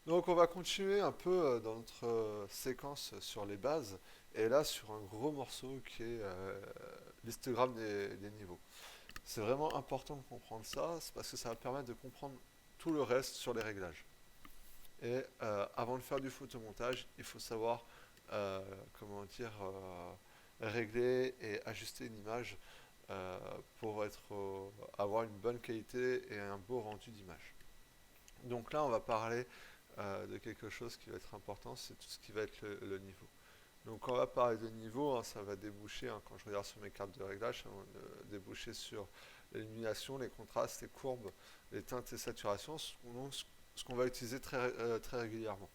Donc on va continuer un peu dans notre séquence sur les bases, et là sur un gros morceau qui est l'histogramme des niveaux. C'est vraiment important de comprendre ça, c'est parce que ça va permettre de comprendre tout le reste sur les réglages. Et avant de faire du photomontage, il faut savoir euh, comment dire régler et ajuster une image euh, pour avoir une bonne qualité et un beau rendu d'image. Donc là, on va parler de quelque chose qui va être important, c'est tout ce qui va être le niveau. Donc quand on va parler de niveau, hein, ça va déboucher, hein, quand je regarde sur mes cartes de réglage, ça va déboucher sur l'illumination, les contrastes, les courbes, les teintes et saturations, ce qu'on va utiliser très régulièrement.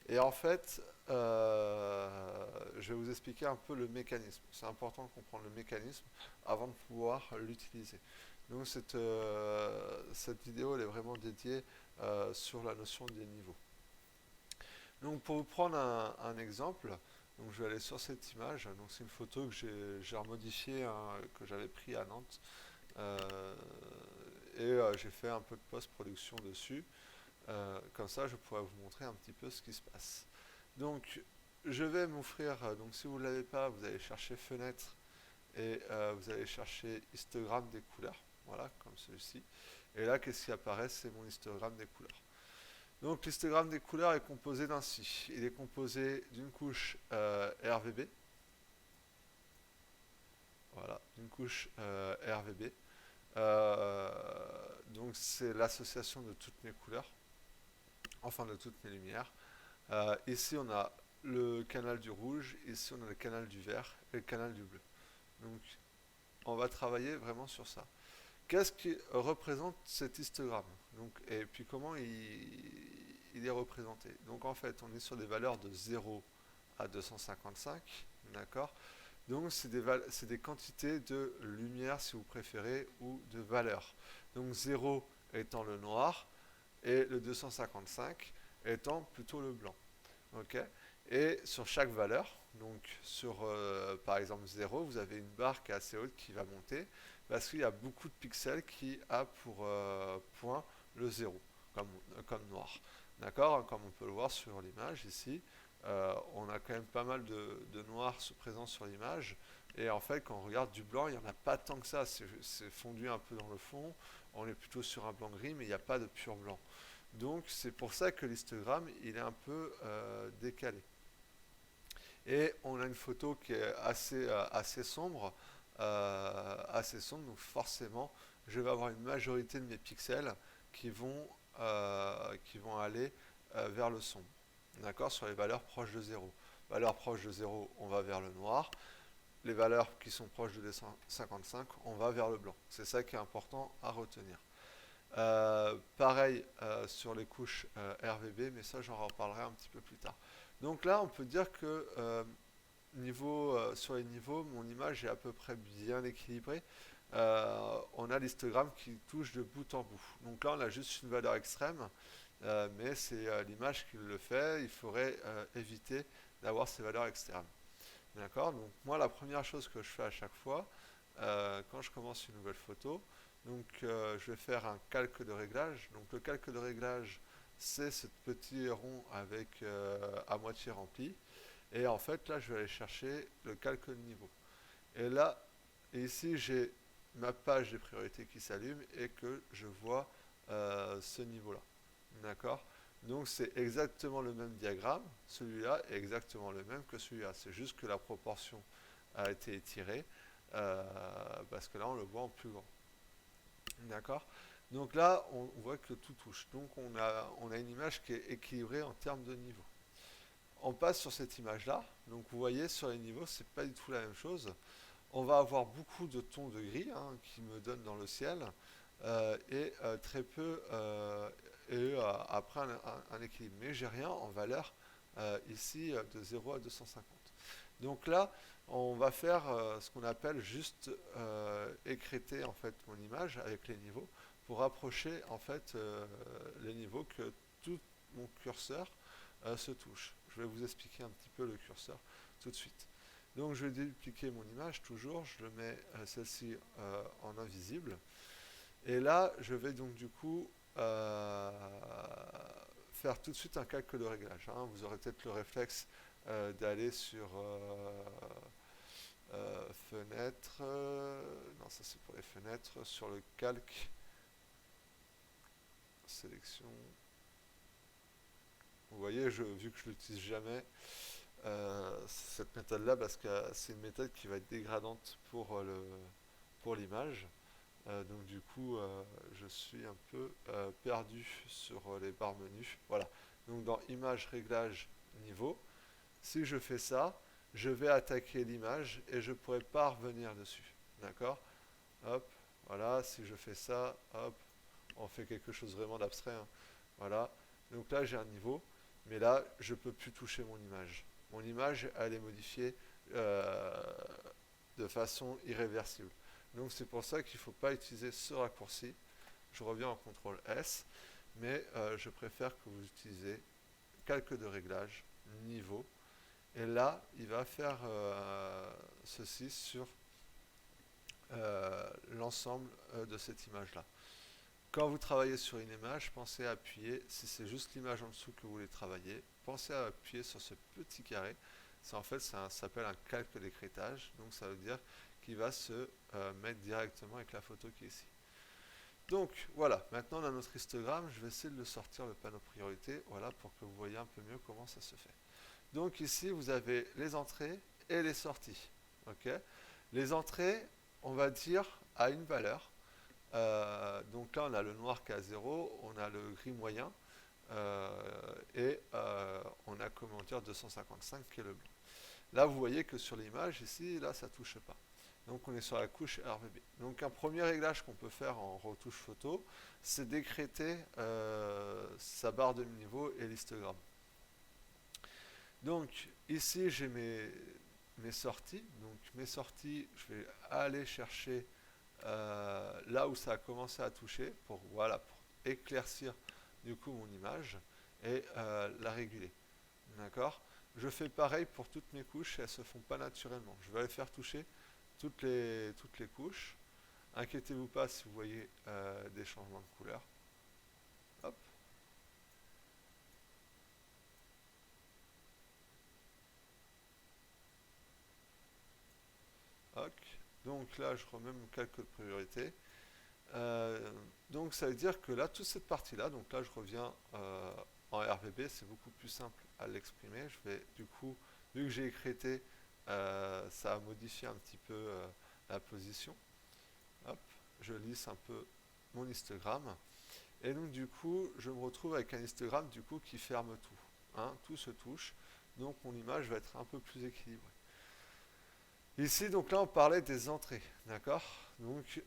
Et en fait, je vais vous expliquer un peu le mécanisme. C'est important de comprendre le mécanisme avant de pouvoir l'utiliser. Donc cette vidéo elle est vraiment dédiée sur la notion des niveaux. Donc pour vous prendre un exemple, donc je vais aller sur cette image. Donc c'est une photo que j'ai remodifiée, hein, que j'avais pris à Nantes. Euh, j'ai fait un peu de post-production dessus. Comme ça, je pourrais vous montrer un petit peu ce qui se passe. Donc, je vais m'offrir, donc si vous ne l'avez pas, vous allez chercher fenêtre et vous allez chercher histogramme des couleurs. Voilà, comme celui-ci. Et là, qu'est-ce qui apparaît? C'est mon histogramme des couleurs. Donc, l'histogramme des couleurs est composé d'ainsi. Il est composé d'une couche RVB. Voilà, d'une couche RVB. Donc, c'est l'association de toutes mes couleurs, enfin de toutes mes lumières. Ici, on a le canal du rouge, ici, on a le canal du vert et le canal du bleu. Donc, on va travailler vraiment sur ça. Qu'est-ce qui représente cet histogramme? Donc, et puis, comment il est représenté? Donc, en fait, on est sur des valeurs de 0 à 255, d'accord? Donc, c'est des quantités de lumière, si vous préférez, ou de valeurs. Donc, 0 étant le noir et le 255 étant plutôt le blanc. Ok. Et sur chaque valeur, donc sur par exemple 0, vous avez une barre qui est assez haute qui va monter parce qu'il y a beaucoup de pixels qui a pour point le 0, comme noir. D'accord. Comme on peut le voir sur l'image ici, on a quand même pas mal de noir présent sur l'image. Et en fait, quand on regarde du blanc, il n'y en a pas tant que ça. C'est fondu un peu dans le fond. On est plutôt sur un blanc gris, mais il n'y a pas de pur blanc. Donc c'est pour ça que l'histogramme il est un peu décalé. Et on a une photo qui est assez sombre, donc forcément je vais avoir une majorité de mes pixels qui vont aller vers le sombre. D'accord. Sur les valeurs proches de 0. Valeurs proches de 0, on va vers le noir. Les valeurs qui sont proches de 255, on va vers le blanc. C'est ça qui est important à retenir. Pareil sur les couches RVB, mais ça j'en reparlerai un petit peu plus tard. Donc là, on peut dire que sur les niveaux, mon image est à peu près bien équilibrée. On a l'histogramme qui touche de bout en bout. Donc là, on a juste une valeur extrême, mais c'est l'image qui le fait. Il faudrait éviter d'avoir ces valeurs externes. D'accord. Donc moi, la première chose que je fais à chaque fois, quand je commence une nouvelle photo, donc je vais faire un calque de réglage. Donc le calque de réglage, c'est ce petit rond avec à moitié rempli. Et en fait, là, je vais aller chercher le calque de niveau. Et là, ici, j'ai ma page des priorités qui s'allume et que je vois ce niveau-là. D'accord. Donc c'est exactement le même diagramme. Celui-là est exactement le même que celui-là. C'est juste que la proportion a été étirée parce que là, on le voit en plus grand. D'accord. Donc là, on voit que tout touche. Donc on a une image qui est équilibrée en termes de niveau. On passe sur cette image-là. Donc vous voyez, sur les niveaux, c'est pas du tout la même chose. On va avoir beaucoup de tons de gris hein, qui me donnent dans le ciel et très peu après un équilibre. Mais j'ai rien en valeur ici de 0 à 250. Donc là, on va faire ce qu'on appelle juste écréter en fait mon image avec les niveaux pour rapprocher en fait les niveaux que tout mon curseur se touche. Je vais vous expliquer un petit peu le curseur tout de suite. Donc je vais dupliquer mon image toujours, je le mets celle-ci en invisible. Et là, je vais donc du coup faire tout de suite un calque de réglage, hein. Vous aurez peut-être le réflexe d'aller sur fenêtre, non ça c'est pour les fenêtres, sur le calque, sélection. Vous voyez, vu que je l'utilise jamais, cette méthode-là, parce que c'est une méthode qui va être dégradante pour l'image. Donc du coup, je suis un peu perdu sur les barres menus. Voilà. Donc dans image, réglage, niveau, si je fais ça, je vais attaquer l'image et je ne pourrai pas revenir dessus. D'accord? Hop, voilà, si je fais ça, hop, on fait quelque chose vraiment d'abstrait, hein. Voilà. Donc là, j'ai un niveau, mais là, je ne peux plus toucher mon image. Mon image, elle est modifiée euh, de façon irréversible. Donc c'est pour ça qu'il ne faut pas utiliser ce raccourci. Je reviens en CTRL S, mais je préfère que vous utilisez calque de réglage, niveau. Et là, il va faire ceci sur l'ensemble de cette image-là. Quand vous travaillez sur une image, pensez à appuyer, si c'est juste l'image en dessous que vous voulez travailler, pensez à appuyer sur ce petit carré. En fait, ça s'appelle un calque d'écrêtage, donc ça veut dire qu'il va se mettre directement avec la photo qui est ici. Donc voilà, maintenant on a notre histogramme, je vais essayer de le sortir le panneau priorité, voilà, pour que vous voyez un peu mieux comment ça se fait. Donc ici, vous avez les entrées et les sorties. Okay, les entrées, on va dire, à une valeur. Donc là, on a le noir qui est à 0, on a le gris moyen, et on a, comment dire, 255 qui est le blanc. Là, vous voyez que sur l'image, ici, là, ça ne touche pas. Donc on est sur la couche RVB. Donc un premier réglage qu'on peut faire en retouche photo, c'est décréter sa barre de niveau et l'histogramme. Donc ici, j'ai mes sorties. Donc mes sorties, je vais aller chercher là où ça a commencé à toucher pour, voilà, pour éclaircir du coup mon image et la réguler. D'accord? Je fais pareil pour toutes mes couches, elles ne se font pas naturellement. Je vais aller faire toucher toutes les couches. Inquiétez-vous pas si vous voyez des changements de couleur. Hop. Ok. Donc là, je remets mon calque de priorité. Donc ça veut dire que là, toute cette partie-là, donc là je reviens en RVB, c'est beaucoup plus simple à l'exprimer. Je vais du coup, vu que j'ai écrété, ça a modifié un petit peu la position. Hop, je lisse un peu mon histogramme. Et donc du coup, je me retrouve avec un histogramme du coup qui ferme tout. Hein, tout se touche. Donc mon image va être un peu plus équilibrée. Ici, donc là, on parlait des entrées, d'accord? Donc,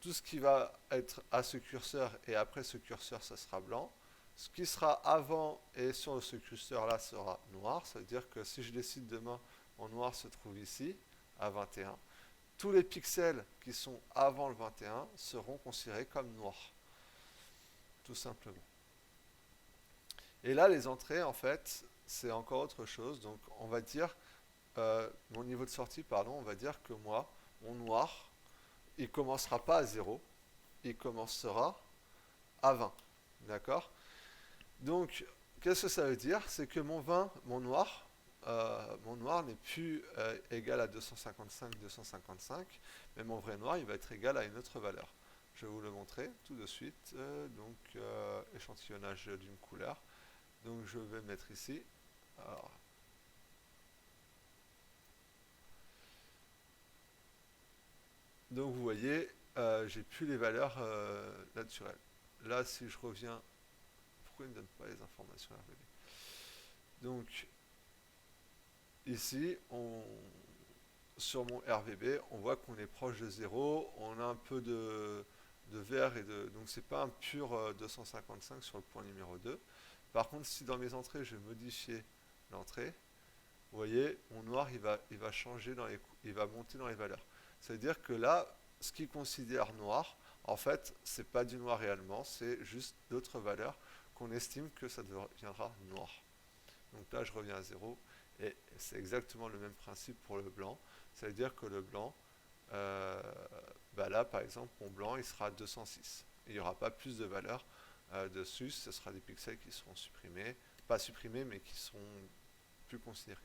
tout ce qui va être à ce curseur et après ce curseur, ça sera blanc. Ce qui sera avant et sur ce curseur-là sera noir. Ça veut dire que si je décide demain, mon noir se trouve ici, à 21. Tous les pixels qui sont avant le 21 seront considérés comme noirs, tout simplement. Et là, les entrées, en fait, c'est encore autre chose. Donc, on va dire mon niveau de sortie, pardon, on va dire que moi, mon noir, il commencera pas à 0, il commencera à 20. D'accord? Donc, qu'est-ce que ça veut dire? C'est que mon noir n'est plus égal à 255, 255, mais mon vrai noir, il va être égal à une autre valeur. Je vais vous le montrer tout de suite. Donc, échantillonnage d'une couleur. Donc, je vais mettre ici. Alors, donc vous voyez, j'ai plus les valeurs naturelles. Là, si je reviens, pourquoi il ne me donne pas les informations RGB? Donc ici, sur mon RVB, on voit qu'on est proche de 0, on a un peu de vert donc c'est pas un pur 255 sur le point numéro 2. Par contre, si dans mes entrées, je modifiais l'entrée, vous voyez, mon noir, il va changer il va monter dans les valeurs. Ça veut dire que là, ce qu'il considère noir, en fait, c'est pas du noir réellement, c'est juste d'autres valeurs qu'on estime que ça deviendra noir. Donc là, je reviens à 0, et c'est exactement le même principe pour le blanc. Ça veut dire que le blanc, bah là, par exemple, mon blanc, il sera à 206. Il n'y aura pas plus de valeur dessus, ce sera des pixels qui seront supprimés, pas supprimés, mais qui seront plus considérés.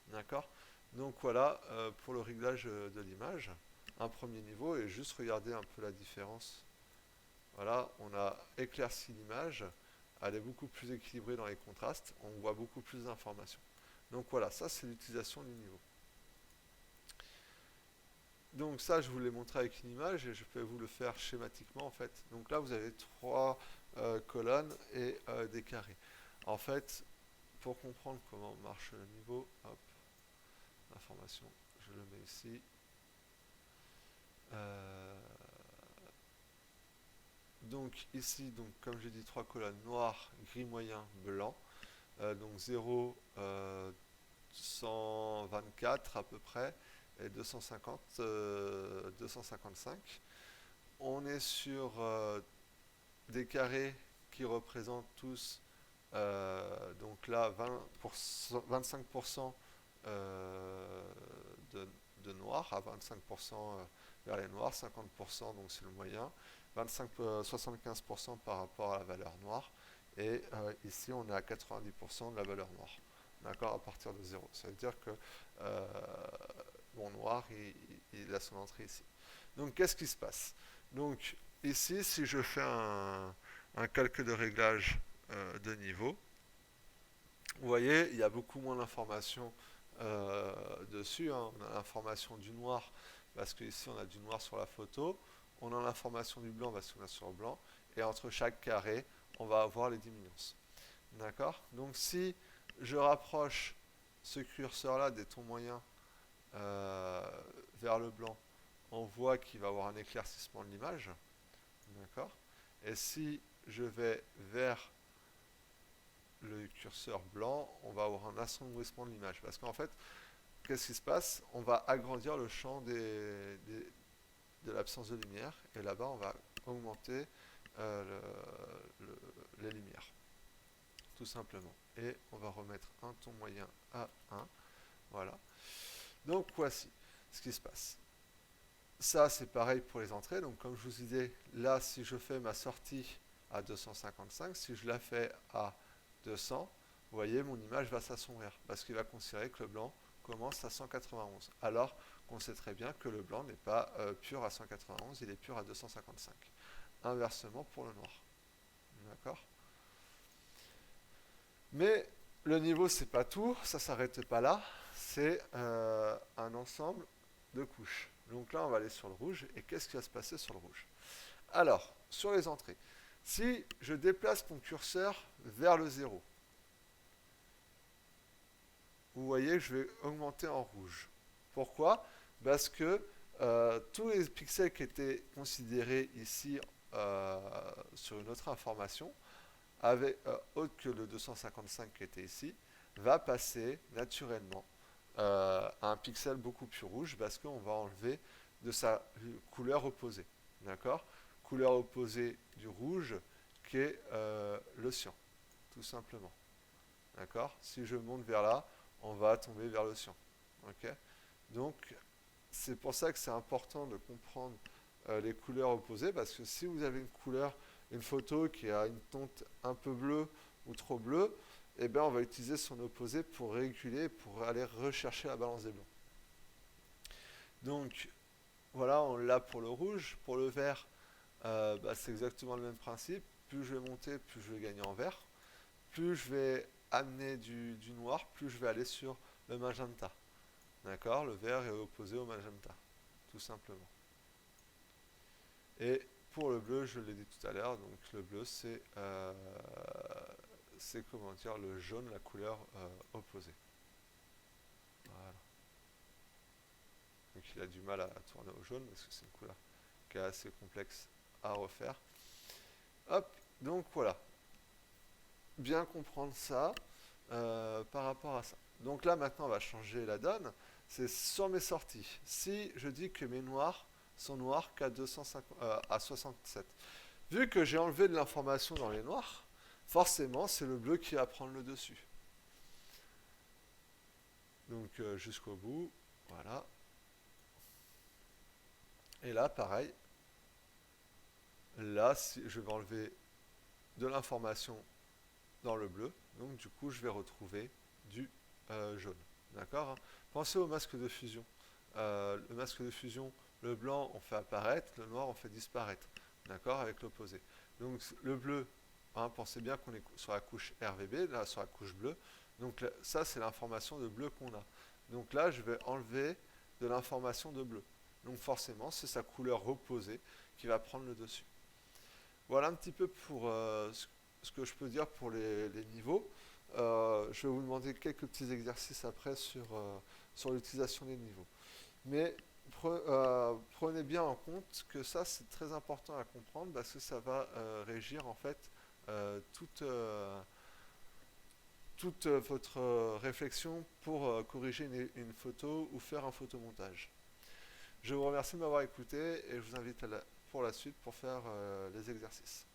D'accord? Donc voilà pour le réglage de l'image, un premier niveau, et juste regarder un peu la différence. Voilà, on a éclairci l'image, elle est beaucoup plus équilibrée dans les contrastes, on voit beaucoup plus d'informations. Donc voilà, ça c'est l'utilisation du niveau. Donc ça, je vous l'ai montré avec une image et je peux vous le faire schématiquement en fait. Donc là, vous avez trois colonnes et des carrés. En fait, pour comprendre comment marche le niveau, hop, information, je le mets ici. Donc ici, donc, comme j'ai dit, trois colonnes noires, gris moyen, blanc. Donc 0, 124 à peu près, et 250, 255. On est sur des carrés qui représentent tous, donc là, 25% de noir, à 25% vers les noirs, 50% donc c'est le moyen, 75% par rapport à la valeur noire, et ici on est à 90% de la valeur noire, d'accord, à partir de 0. Ça veut dire que mon noir, il a son entrée ici. Donc qu'est-ce qui se passe? Donc ici, si je fais un calcul de réglage de niveau, vous voyez, il y a beaucoup moins d'informations dessus, hein. On a l'information du noir parce qu'ici on a du noir sur la photo, on a l'information du blanc parce qu'on a sur le blanc, et entre chaque carré, on va avoir les diminuances. D'accord? Donc si je rapproche ce curseur-là des tons moyens vers le blanc, on voit qu'il va avoir un éclaircissement de l'image. D'accord? Et si je vais vers le curseur blanc, on va avoir un assombrissement de l'image. Parce qu'en fait, qu'est-ce qui se passe? On va agrandir le champ de l'absence de lumière, et là-bas, on va augmenter les lumières, tout simplement. Et on va remettre un ton moyen à 1. Voilà. Donc, voici ce qui se passe. Ça, c'est pareil pour les entrées. Donc, comme je vous disais, là, si je fais ma sortie à 255, si je la fais à 200, vous voyez, mon image va s'assombrir parce qu'il va considérer que le blanc commence à 191. Alors qu'on sait très bien que le blanc n'est pas pur à 191, il est pur à 255. Inversement pour le noir. D'accord? Mais le niveau, c'est pas tout, ça s'arrête pas là. C'est un ensemble de couches. Donc là, on va aller sur le rouge. Et qu'est-ce qui va se passer sur le rouge? Alors, sur les entrées, si je déplace mon curseur vers le 0, vous voyez que je vais augmenter en rouge. Pourquoi? Parce que tous les pixels qui étaient considérés ici sur une autre information, autre que le 255 qui était ici, va passer naturellement à un pixel beaucoup plus rouge parce qu'on va enlever de sa couleur opposée. D'accord? Couleur opposée du rouge qui est le cyan, tout simplement. D'accord? Si je monte vers là, on va tomber vers le cyan. Okay? Donc, c'est pour ça que c'est important de comprendre les couleurs opposées, parce que si vous avez une photo qui a une teinte un peu bleue ou trop bleue, eh bien on va utiliser son opposé pour réguler, pour aller rechercher la balance des blancs. Donc, voilà, on l'a pour le rouge. Pour le vert, c'est exactement le même principe. Plus je vais monter, plus je vais gagner en vert. Plus je vais amener du noir, plus je vais aller sur le magenta. D'accord? Le vert est opposé au magenta, tout simplement. Et pour le bleu, je l'ai dit tout à l'heure, donc le bleu c'est comment dire, le jaune, la couleur opposée. Voilà. Donc il a du mal à tourner au jaune parce que c'est une couleur qui est assez complexe à refaire. Hop, donc voilà. Bien comprendre ça par rapport à ça. Donc là maintenant on va changer la donne. C'est sur mes sorties. Si je dis que mes noirs sont noirs qu'à à 67. Vu que j'ai enlevé de l'information dans les noirs, forcément c'est le bleu qui va prendre le dessus. Donc jusqu'au bout, voilà. Et là pareil, là si je vais enlever de l'information dans le bleu, donc du coup je vais retrouver du jaune. D'accord, hein. Pensez au masque de fusion. Le masque de fusion, le blanc on fait apparaître, le noir on fait disparaître. D'accord, avec l'opposé. Donc le bleu, hein, pensez bien qu'on est sur la couche RVB, là sur la couche bleue. Donc là, ça c'est l'information de bleu qu'on a. Donc là je vais enlever de l'information de bleu. Donc forcément c'est sa couleur opposée qui va prendre le dessus. Voilà un petit peu pour ce que je peux dire pour les niveaux. Je vais vous demander quelques petits exercices après sur l'utilisation des niveaux. Mais prenez bien en compte que ça c'est très important à comprendre parce que ça va régir en fait toute votre réflexion pour corriger une photo ou faire un photomontage. Je vous remercie de m'avoir écouté et je vous invite pour la suite pour faire les exercices.